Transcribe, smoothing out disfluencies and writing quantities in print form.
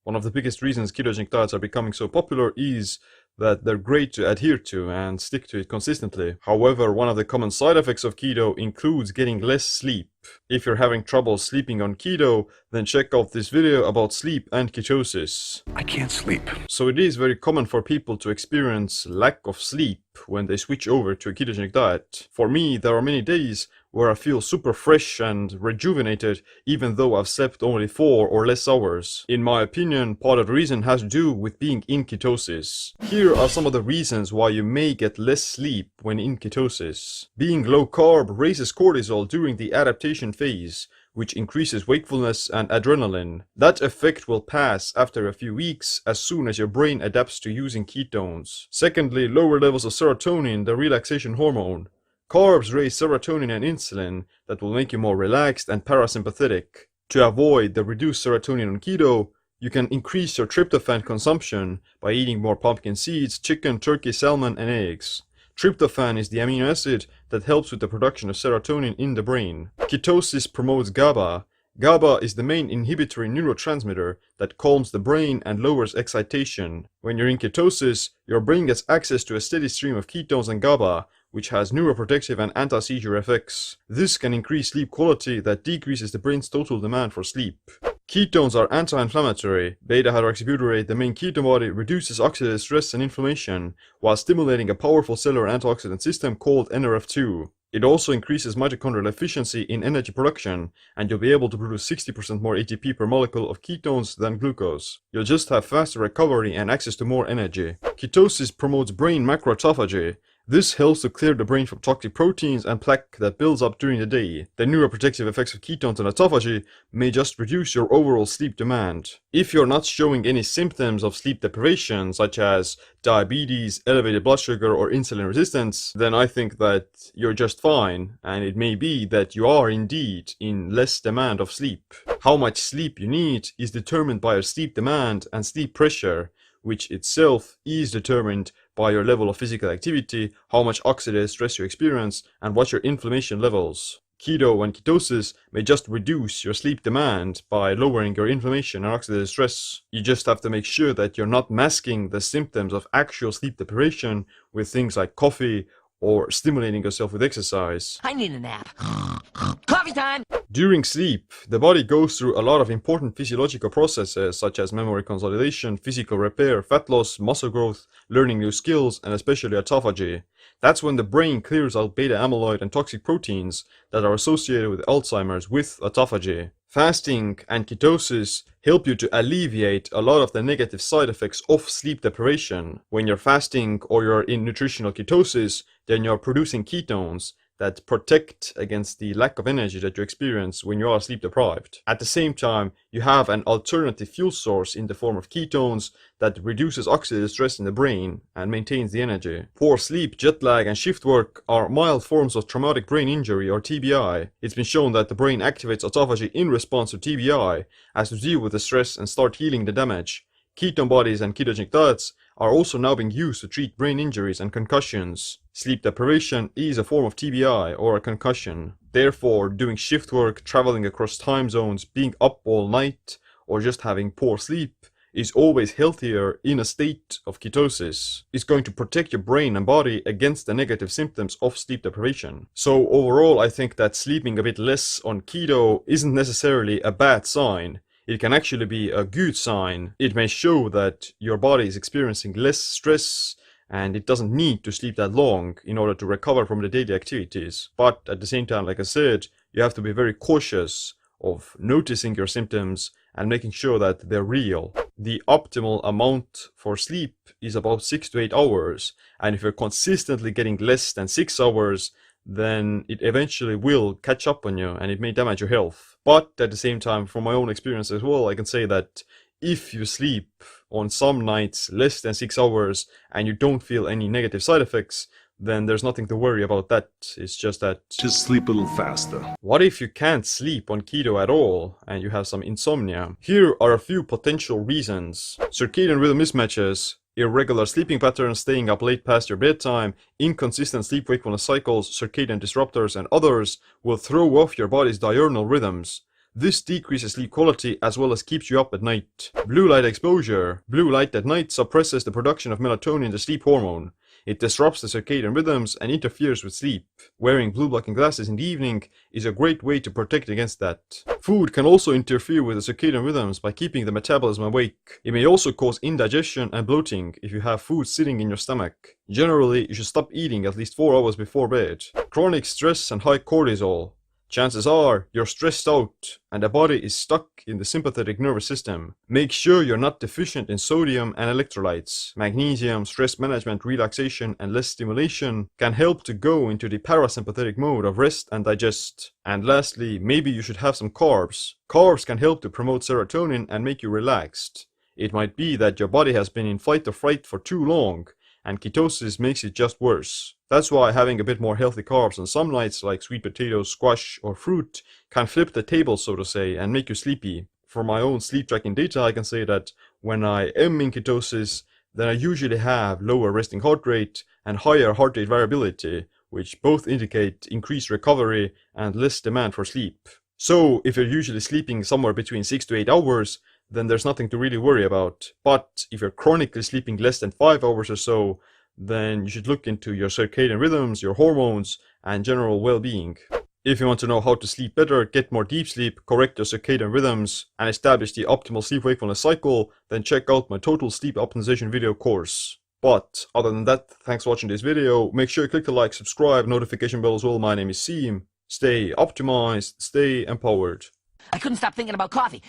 One of the biggest reasons ketogenic diets are becoming so popular is that they're great to adhere to and stick to it consistently. However, one of the common side effects of keto includes getting less sleep. If you're having trouble sleeping on keto, then check out this video about sleep and ketosis. I can't sleep. So it is very common for people to experience lack of sleep when they switch over to a ketogenic diet. For me, there are many days where I feel super fresh and rejuvenated even though I've slept only 4 or less hours. In my opinion, part of the reason has to do with being in ketosis. Here are some of the reasons why you may get less sleep when in ketosis. Being low carb raises cortisol during the adaptation phase, which increases wakefulness and adrenaline. That effect will pass after a few weeks as soon as your brain adapts to using ketones. Secondly, lower levels of serotonin, the relaxation hormone. Carbs raise serotonin and insulin that will make you more relaxed and parasympathetic. To avoid the reduced serotonin on keto, you can increase your tryptophan consumption by eating more pumpkin seeds, chicken, turkey, salmon, and eggs. Tryptophan is the amino acid that helps with the production of serotonin in the brain. Ketosis promotes GABA. GABA is the main inhibitory neurotransmitter that calms the brain and lowers excitation. When you're in ketosis, your brain gets access to a steady stream of ketones and GABA, which has neuroprotective and anti-seizure effects. This can increase sleep quality that decreases the brain's total demand for sleep. Ketones are anti-inflammatory. Beta-hydroxybutyrate, the main ketone body, reduces oxidative stress and inflammation, while stimulating a powerful cellular antioxidant system called NRF2. It also increases mitochondrial efficiency in energy production, and you'll be able to produce 60% more ATP per molecule of ketones than glucose. You'll just have faster recovery and access to more energy. Ketosis promotes brain macroautophagy. This helps to clear the brain from toxic proteins and plaque that builds up during the day. The neuroprotective effects of ketones and autophagy may just reduce your overall sleep demand. If you're not showing any symptoms of sleep deprivation, such as diabetes, elevated blood sugar, or insulin resistance, then I think that you're just fine, and it may be that you are indeed in less demand of sleep. How much sleep you need is determined by your sleep demand and sleep pressure, which itself is determined by your level of physical activity, how much oxidative stress you experience, and what your inflammation levels. Keto and ketosis may just reduce your sleep demand by lowering your inflammation and oxidative stress. You just have to make sure that you're not masking the symptoms of actual sleep deprivation with things like coffee or stimulating yourself with exercise. I need a nap. Coffee time! During sleep, the body goes through a lot of important physiological processes such as memory consolidation, physical repair, fat loss, muscle growth, learning new skills, and especially autophagy. That's when the brain clears out beta amyloid and toxic proteins that are associated with Alzheimer's with autophagy. Fasting and ketosis help you to alleviate a lot of the negative side effects of sleep deprivation. When you're fasting or you're in nutritional ketosis, then you're producing ketones that protect against the lack of energy that you experience when you are sleep deprived. At the same time, you have an alternative fuel source in the form of ketones that reduces oxidative stress in the brain and maintains the energy. Poor sleep, jet lag, and shift work are mild forms of traumatic brain injury or TBI. It's been shown that the brain activates autophagy in response to TBI as to deal with the stress and start healing the damage. Ketone bodies and ketogenic diets are also now being used to treat brain injuries and concussions. Sleep deprivation is a form of TBI or a concussion. Therefore, doing shift work, traveling across time zones, being up all night, or just having poor sleep is always healthier in a state of ketosis. It's going to protect your brain and body against the negative symptoms of sleep deprivation. So overall, I think that sleeping a bit less on keto isn't necessarily a bad sign. It can actually be a good sign. It may show that your body is experiencing less stress and it doesn't need to sleep that long in order to recover from the daily activities. But at the same time, like I said, you have to be very cautious of noticing your symptoms and making sure that they're real. The optimal amount for sleep is about 6 to 8 hours, and if you're consistently getting less than 6 hours, then it eventually will catch up on you and it may damage your health. But at the same time, from my own experience as well, I can say that if you sleep on some nights less than 6 hours and you don't feel any negative side effects, then there's nothing to worry about that. It's just that... Just sleep a little faster. What if you can't sleep on keto at all and you have some insomnia? Here are a few potential reasons. Circadian rhythm mismatches, irregular sleeping patterns, staying up late past your bedtime, inconsistent sleep-wakefulness cycles, circadian disruptors, and others will throw off your body's diurnal rhythms. This decreases sleep quality as well as keeps you up at night. Blue light exposure. Blue light at night suppresses the production of melatonin, the sleep hormone. It disrupts the circadian rhythms and interferes with sleep. Wearing blue blocking glasses in the evening is a great way to protect against that. Food can also interfere with the circadian rhythms by keeping the metabolism awake. It may also cause indigestion and bloating if you have food sitting in your stomach. Generally, you should stop eating at least 4 hours before bed. Chronic stress and high cortisol. Chances are you're stressed out and the body is stuck in the sympathetic nervous system. Make sure you're not deficient in sodium and electrolytes. Magnesium, stress management, relaxation, and less stimulation can help to go into the parasympathetic mode of rest and digest. And lastly, maybe you should have some carbs. Carbs can help to promote serotonin and make you relaxed. It might be that your body has been in fight or fright for too long, and ketosis makes it just worse. That's why having a bit more healthy carbs on some nights, like sweet potatoes, squash, or fruit, can flip the table, so to say, and make you sleepy. For my own sleep tracking data, I can say that when I am in ketosis, then I usually have lower resting heart rate and higher heart rate variability, which both indicate increased recovery and less demand for sleep. So, if you're usually sleeping somewhere between 6 to 8 hours, then there's nothing to really worry about. But if you're chronically sleeping less than 5 hours or so, then you should look into your circadian rhythms, your hormones, and general well-being. If you want to know how to sleep better, get more deep sleep, correct your circadian rhythms, and establish the optimal sleep-wakefulness cycle, then check out my total sleep optimization video course. But other than that, thanks for watching this video. Make sure you click the like, subscribe, notification bell as well. My name is Seem. Stay optimized, stay empowered. I couldn't stop thinking about coffee.